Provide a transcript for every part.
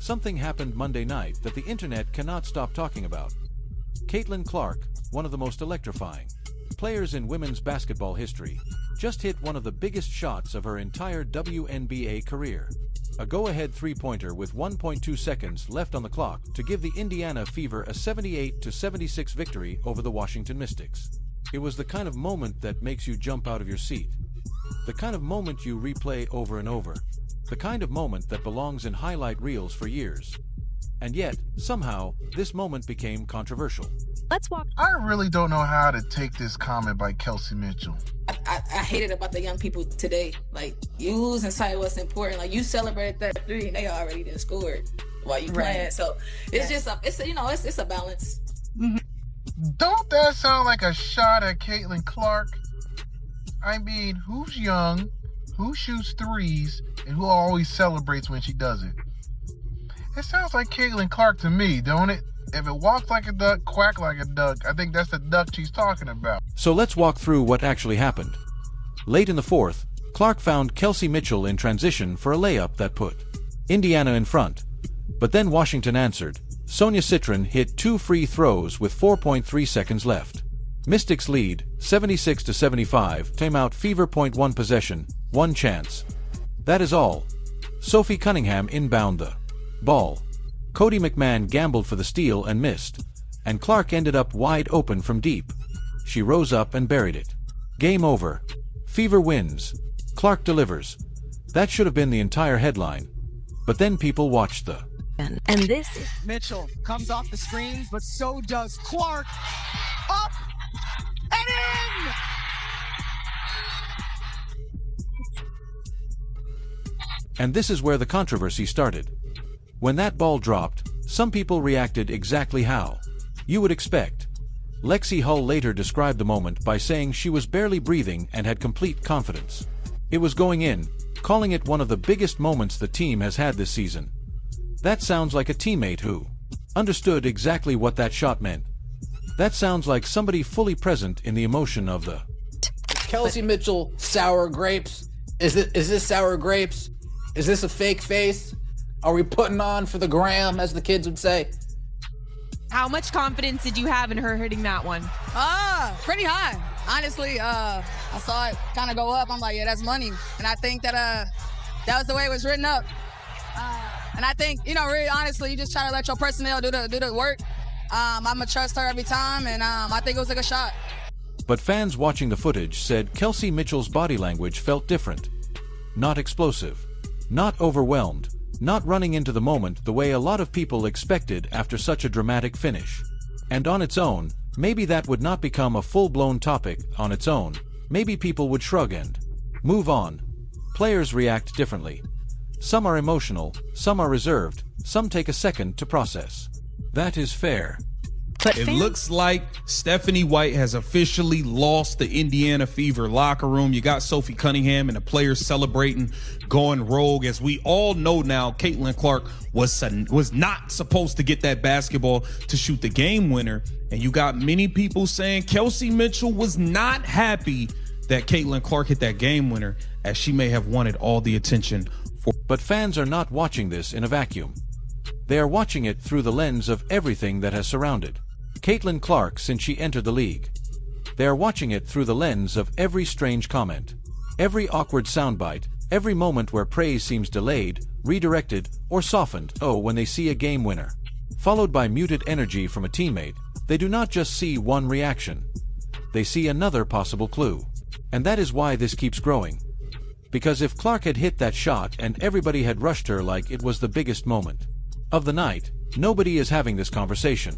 something happened Monday night that the internet cannot stop talking about. Caitlin Clark, one of the most electrifying players in women's basketball history, just hit one of the biggest shots of her entire WNBA career. A go-ahead three-pointer with 1.2 seconds left on the clock to give the Indiana Fever a 78-76 victory over the Washington Mystics. It was the kind of moment that makes you jump out of your seat. The kind of moment you replay over and over. The kind of moment that belongs in highlight reels for years. And yet, somehow, this moment became controversial. Let's walk. I really don't know how to take this comment by Kelsey Mitchell. I hate it about the young people today. Like, you lose inside what's important. Like, you celebrated that three and they already done scored while you playing. So it's just it's a balance. Mm-hmm. Don't that sound like a shot at Caitlin Clark? I mean, who's young, who shoots threes, and who always celebrates when she does it? It sounds like Caitlin Clark to me, don't it? If it walks like a duck, quack like a duck, I think that's the duck she's talking about. So let's walk through what actually happened. Late in the fourth, Clark found Kelsey Mitchell in transition for a layup that put Indiana in front. But then Washington answered. Sonia Citron hit 2 free throws with 4.3 seconds left. Mystics lead, 76-75, timeout Fever. 1 possession, 1 chance. That is all. Sophie Cunningham inbound the ball. Cody McMahon gambled for the steal and missed, and Clark ended up wide open from deep. She rose up and buried it. Game over. Fever wins. Clark delivers. That should have been the entire headline. But then people watched the And this is Mitchell comes off the screens, but so does Clark. Up and in! And this is where the controversy started. When that ball dropped, some people reacted exactly how you would expect. Lexi Hull later described the moment by saying she was barely breathing and had complete confidence. It was going in, calling it one of the biggest moments the team has had this season. That sounds like a teammate who understood exactly what that shot meant. That sounds like somebody fully present in the emotion of the Kelsey Mitchell, sour grapes. Is this sour grapes? Is this a fake face? Are we putting on for the gram, as the kids would say? How much confidence did you have in her hitting that one? Pretty high. Honestly, I saw it kind of go up. I'm like, yeah, that's money. And I think that that was the way it was written up. And I think, really honestly, you just try to let your personnel do the work. I'm going to trust her every time, and I think it was a good shot. But fans watching the footage said Kelsey Mitchell's body language felt different. Not explosive. Not overwhelmed. Not running into the moment the way a lot of people expected after such a dramatic finish. And on its own, maybe that would not become a full-blown topic on its own. Maybe people would shrug and move on. Players react differently. Some are emotional, some are reserved, some take a second to process. That is fair. but It fans, looks like Stephanie White has officially lost the Indiana Fever locker room. You got Sophie Cunningham and the players celebrating, going rogue. As we all know now, Caitlin Clark was not supposed to get that basketball to shoot the game winner. And you got many people saying Kelsey Mitchell was not happy that Caitlin Clark hit that game winner, as she may have wanted all the attention for. But fans are not watching this in a vacuum. They are watching it through the lens of everything that has surrounded Caitlin Clark since she entered the league. They are watching it through the lens of every strange comment, every awkward soundbite, every moment where praise seems delayed, redirected, or softened. Oh, when they see a game winner, followed by muted energy from a teammate, they do not just see one reaction. They see another possible clue. And that is why this keeps growing. Because if Clark had hit that shot and everybody had rushed her like it was the biggest moment of the night, nobody is having this conversation.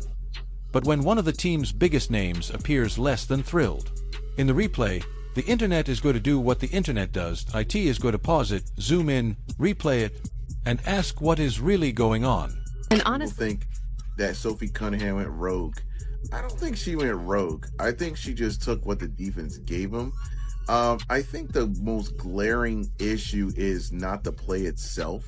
But when one of the team's biggest names appears less than thrilled in the replay, the internet is going to do what the internet does. IT is going to pause it, zoom in, replay it, and ask what is really going on. and People honestly, think that Sophie Cunningham went rogue. I don't think she went rogue. I think she just took what the defense gave him. I think the most glaring issue is not the play itself,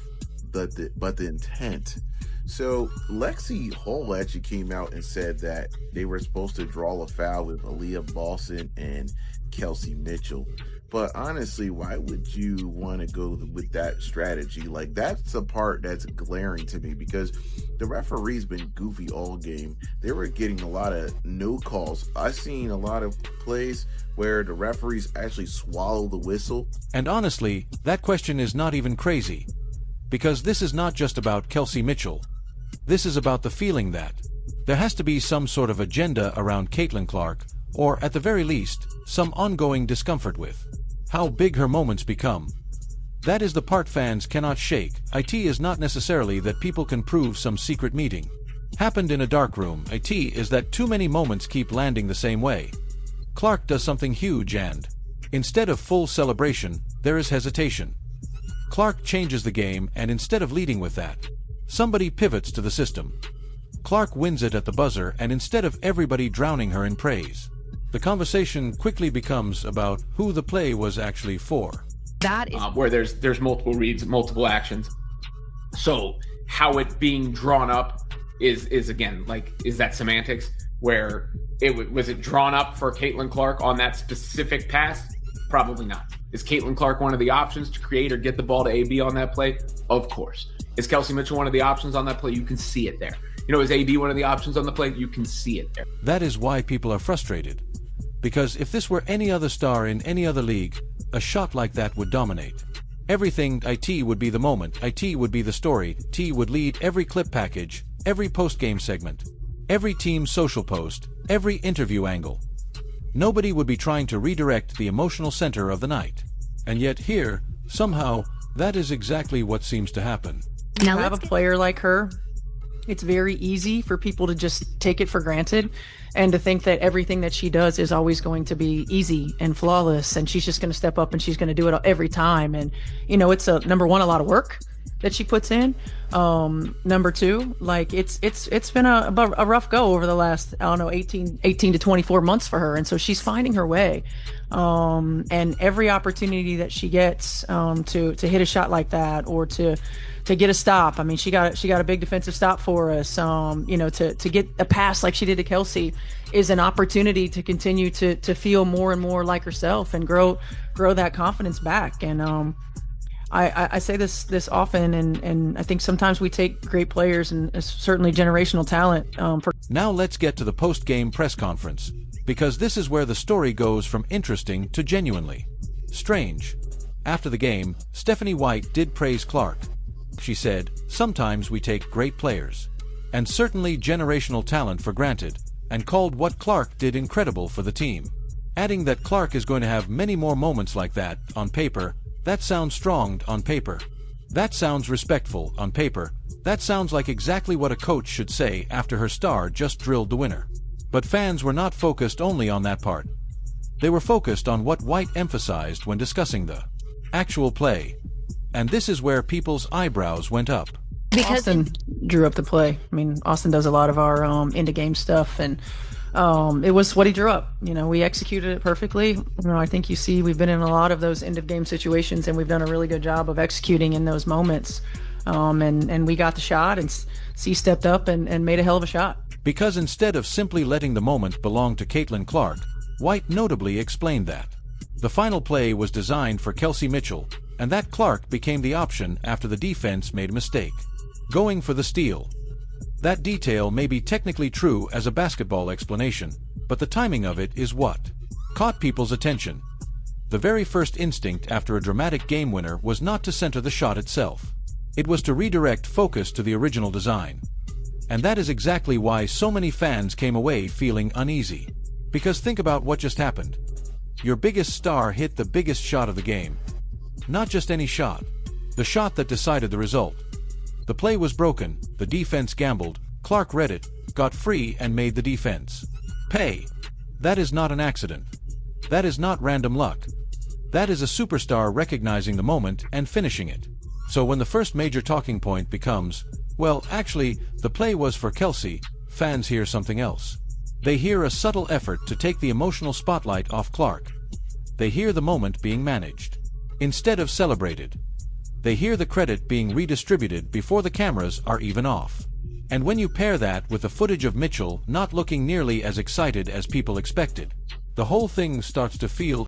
but the intent. So Lexi Hull actually came out and said that they were supposed to draw a foul with Aaliyah Boston and Kelsey Mitchell. But honestly, why would you want to go with that strategy? Like, that's the part that's glaring to me, because the referee's been goofy all game. They were getting a lot of no calls. I've seen a lot of plays where the referees actually swallow the whistle. And honestly, that question is not even crazy, because this is not just about Kelsey Mitchell. This is about the feeling that there has to be some sort of agenda around Caitlin Clark, or at the very least, some ongoing discomfort with how big her moments become. That is the part fans cannot shake. It is not necessarily that people can prove some secret meeting happened in a dark room. It is that too many moments keep landing the same way. Clark does something huge and, instead of full celebration, there is hesitation. Clark changes the game, and instead of leading with that, somebody pivots to the system. Clark wins it at the buzzer, and instead of everybody drowning her in praise, the conversation quickly becomes about who the play was actually for. That is where there's multiple reads, multiple actions. So how it being drawn up is again, like, is that semantics? Where was it drawn up for Caitlin Clark on that specific pass? Probably not. Is Caitlin Clark one of the options to create or get the ball to AB on that play? Of course. Is Kelsey Mitchell one of the options on that play? You can see it there. Is AB one of the options on the play? You can see it there. That is why people are frustrated. Because if this were any other star in any other league, a shot like that would dominate. Everything. It would be the moment. It would be the story. It would lead every clip package, every post-game segment, every team's social post, every interview angle. Nobody would be trying to redirect the emotional center of the night. And yet here, somehow, that is exactly what seems to happen. Now, have a player like her, it's very easy for people to just take it for granted and to think that everything that she does is always going to be easy and flawless, and she's just going to step up and she's going to do it every time. And, it's number one, a lot of work that she puts in. Number two, like, it's been a rough go over the last, 18 to 24 months for her. And so she's finding her way. And every opportunity that she gets, to hit a shot like that, or to get a stop. I mean, she got a big defensive stop for us. To get a pass like she did to Kelsey is an opportunity to continue to feel more and more like herself and grow that confidence back. And, I say this often, and I think sometimes we take great players and certainly generational talent for. Now let's get to the post-game press conference, because this is where the story goes from interesting to genuinely strange. After the game, Stephanie White did praise Clark. She said, "Sometimes we take great players, and certainly generational talent, for granted," and called what Clark did incredible for the team, adding that Clark is going to have many more moments like that. On paper, that sounds strong. On paper, that sounds respectful. On paper, that sounds like exactly what a coach should say after her star just drilled the winner. But fans were not focused only on that part. They were focused on what White emphasized when discussing the actual play. And this is where people's eyebrows went up. Because Austin drew up the play. I mean, Austin does a lot of our end-of-game stuff, and it was what he drew up. We executed it perfectly. I think you see we've been in a lot of those end-of-game situations, and we've done a really good job of executing in those moments. And we got the shot, and C stepped up and made a hell of a shot. Because instead of simply letting the moment belong to Caitlin Clark, White notably explained that the final play was designed for Kelsey Mitchell, and that Clark became the option after the defense made a mistake, going for the steal. That detail may be technically true as a basketball explanation, but the timing of it is what caught people's attention. The very first instinct after a dramatic game winner was not to center the shot itself. It was to redirect focus to the original design. And that is exactly why so many fans came away feeling uneasy. Because think about what just happened. Your biggest star hit the biggest shot of the game. Not just any shot. The shot that decided the result. The play was broken, the defense gambled, Clark read it, got free, and made the defense pay. That is not an accident. That is not random luck. That is a superstar recognizing the moment and finishing it. So when the first major talking point becomes, well, actually, the play was for Kelsey, fans hear something else. They hear a subtle effort to take the emotional spotlight off Clark. They hear the moment being managed instead of celebrated. They hear the credit being redistributed before the cameras are even off. And when you pair that with the footage of Mitchell not looking nearly as excited as people expected, the whole thing starts to feel